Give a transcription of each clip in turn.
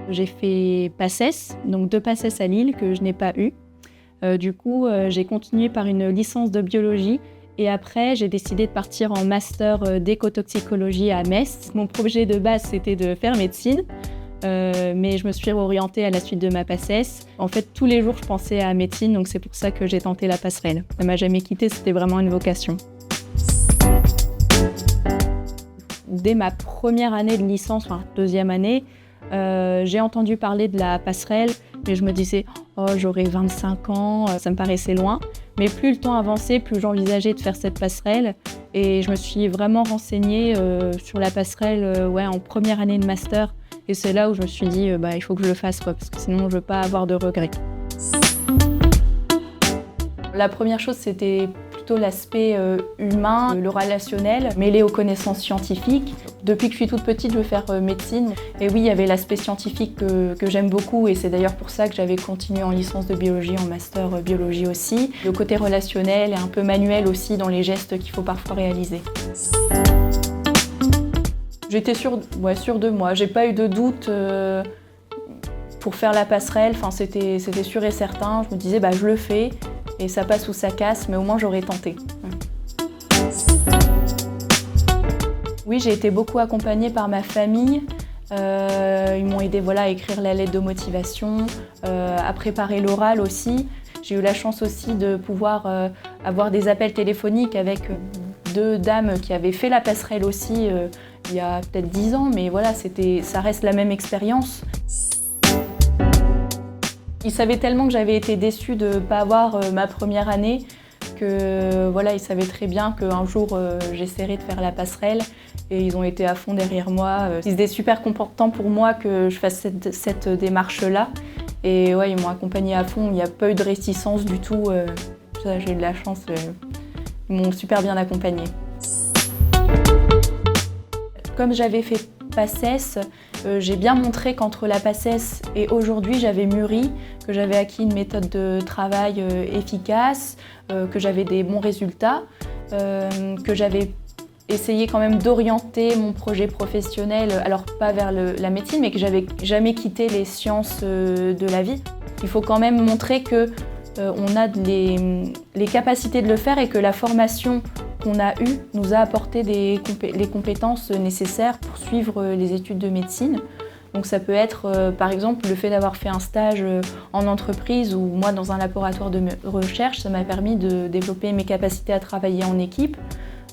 J'ai fait PACES, donc 2 PACES à Lille que je n'ai pas eu. J'ai continué par une licence de biologie et après, j'ai décidé de partir en master d'écotoxicologie à Metz. Mon projet de base, c'était de faire médecine, mais je me suis réorientée à la suite de ma PACES. En fait, tous les jours, je pensais à médecine, donc c'est pour ça que j'ai tenté la passerelle. Ça m'a jamais quittée, c'était vraiment une vocation. Dès ma première année de licence, enfin deuxième année, j'ai entendu parler de la passerelle, mais je me disais « Oh, j'aurai 25 ans », ça me paraissait loin. Mais plus le temps avançait, plus j'envisageais de faire cette passerelle. Et je me suis vraiment renseignée sur la passerelle en première année de master. Et c'est là où je me suis dit il faut que je le fasse, parce que sinon je ne veux pas avoir de regrets. La première chose, c'était plutôt l'aspect humain, le relationnel, mêlé aux connaissances scientifiques. Depuis que je suis toute petite, je veux faire médecine. Et oui, il y avait l'aspect scientifique que j'aime beaucoup, et c'est d'ailleurs pour ça que j'avais continué en licence de biologie, en master biologie aussi. Le côté relationnel et un peu manuel aussi dans les gestes qu'il faut parfois réaliser. J'étais sûre de moi, j'ai pas eu de doute pour faire la passerelle, enfin, c'était sûr et certain. Je me disais je le fais. Et ça passe ou ça casse, mais au moins j'aurais tenté. Oui, j'ai été beaucoup accompagnée par ma famille. Ils m'ont aidée à écrire la lettre de motivation, à préparer l'oral aussi. J'ai eu la chance aussi de pouvoir avoir des appels téléphoniques avec 2 dames qui avaient fait la passerelle aussi il y a peut-être 10 ans, mais ça reste la même expérience. Ils savaient tellement que j'avais été déçue de ne pas avoir ma première année que ils savaient très bien qu'un jour j'essaierais de faire la passerelle, et ils ont été à fond derrière moi. Ils étaient super contents pour moi que je fasse cette démarche-là, et ils m'ont accompagnée à fond. Il n'y a pas eu de réticence du tout. J'ai eu de la chance. Ils m'ont super bien accompagnée. Comme j'avais fait PACES, j'ai bien montré qu'entre la PACES et aujourd'hui, j'avais mûri, que j'avais acquis une méthode de travail efficace, que j'avais des bons résultats, que j'avais essayé quand même d'orienter mon projet professionnel, alors pas vers la médecine, mais que j'avais jamais quitté les sciences de la vie. Il faut quand même montrer qu'on a les capacités de le faire, et que la formation qu'on a eue nous a apporté les compétences nécessaires pour suivre les études de médecine. Donc ça peut être par exemple le fait d'avoir fait un stage en entreprise, ou moi dans un laboratoire de recherche, ça m'a permis de développer mes capacités à travailler en équipe.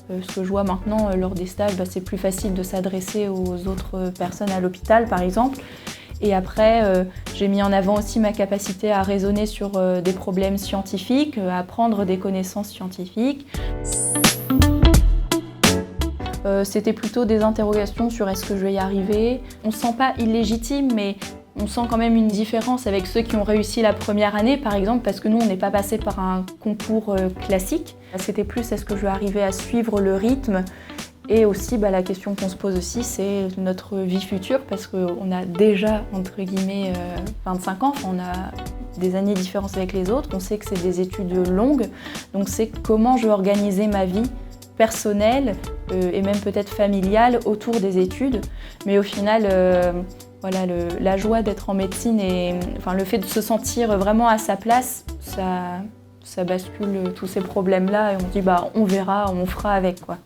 Ce que je vois maintenant lors des stages, c'est plus facile de s'adresser aux autres personnes à l'hôpital par exemple. Et après, j'ai mis en avant aussi ma capacité à raisonner sur des problèmes scientifiques, à prendre des connaissances scientifiques. C'était plutôt des interrogations sur est-ce que je vais y arriver. On ne se sent pas illégitime, mais on sent quand même une différence avec ceux qui ont réussi la première année, par exemple, parce que nous, on n'est pas passé par un concours classique. C'était plus est-ce que je vais arriver à suivre le rythme. Et aussi, la question qu'on se pose aussi, c'est notre vie future, parce qu'on a déjà, entre guillemets, 25 ans, on a des années de différence avec les autres, on sait que c'est des études longues, donc c'est comment je vais organiser ma vie personnelle et même peut-être familiale autour des études. Mais au final, la joie d'être en médecine et le fait de se sentir vraiment à sa place, ça bascule tous ces problèmes-là, et on se dit on verra, on fera avec, quoi.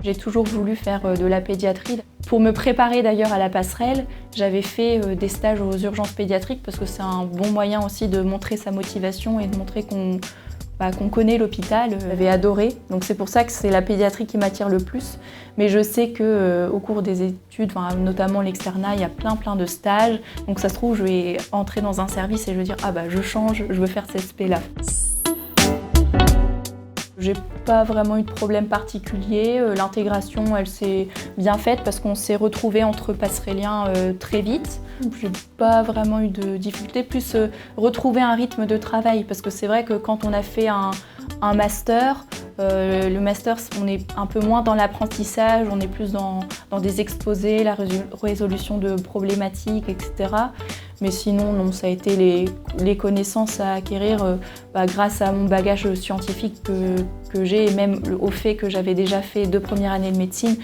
J'ai toujours voulu faire de la pédiatrie. Pour me préparer d'ailleurs à la passerelle, j'avais fait des stages aux urgences pédiatriques, parce que c'est un bon moyen aussi de montrer sa motivation et de montrer qu'on connaît l'hôpital. J'avais adoré, donc c'est pour ça que c'est la pédiatrie qui m'attire le plus. Mais je sais qu'au cours des études, notamment l'externat, il y a plein de stages. Donc ça se trouve, je vais entrer dans un service et je vais dire je change, je veux faire cet aspect-là. J'ai pas vraiment eu de problème particulier. L'intégration, elle s'est bien faite parce qu'on s'est retrouvés entre passerelliens très vite. J'ai pas vraiment eu de difficulté, plus retrouver un rythme de travail, parce que c'est vrai que quand on a fait un master, le master, on est un peu moins dans l'apprentissage, on est plus dans des exposés, la résolution de problématiques, etc. Mais sinon, non, ça a été les connaissances à acquérir grâce à mon bagage scientifique que j'ai, et même au fait que j'avais déjà fait 2 premières années de médecine,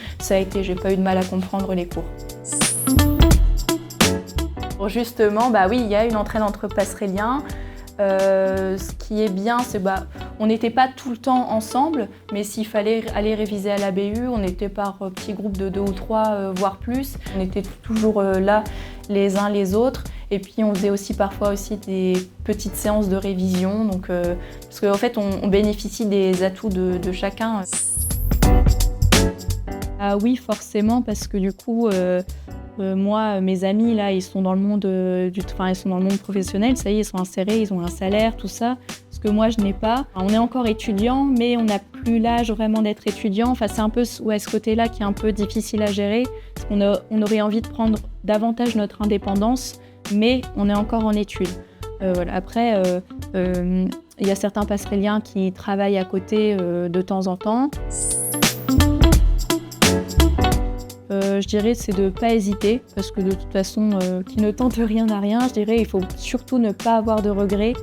j'ai pas eu de mal à comprendre les cours. pour justement, oui, il y a une entraide entre passerelliens. Ce qui est bien, c'est on n'était pas tout le temps ensemble, mais s'il fallait aller réviser à la BU, on était par petits groupes de 2 ou 3, voire plus. On était toujours là les uns les autres. Et puis on faisait aussi parfois des petites séances de révision, donc, parce qu'en fait on bénéficie des atouts de chacun. Ah oui, forcément, parce que du coup, moi, mes amis, là, ils sont dans le monde ils sont dans le monde professionnel, ça y est, ils sont insérés, ils ont un salaire, tout ça, ce que moi, je n'ai pas. On est encore étudiant, mais on n'a plus l'âge vraiment d'être étudiant. Enfin, c'est un peu ce côté-là qui est un peu difficile à gérer, parce qu'on aurait envie de prendre davantage notre indépendance, mais on est encore en études. Voilà. Après, il y a certains passerelliens qui travaillent à côté de temps en temps. Je dirais c'est de ne pas hésiter, parce que de toute façon, qui ne tente rien n'a rien. Je dirais il faut surtout ne pas avoir de regrets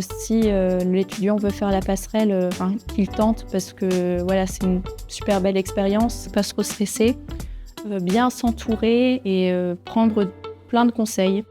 si l'étudiant veut faire la passerelle, qu'il tente, parce que voilà, c'est une super belle expérience. Pas trop stresser, bien s'entourer et prendre plein de conseils.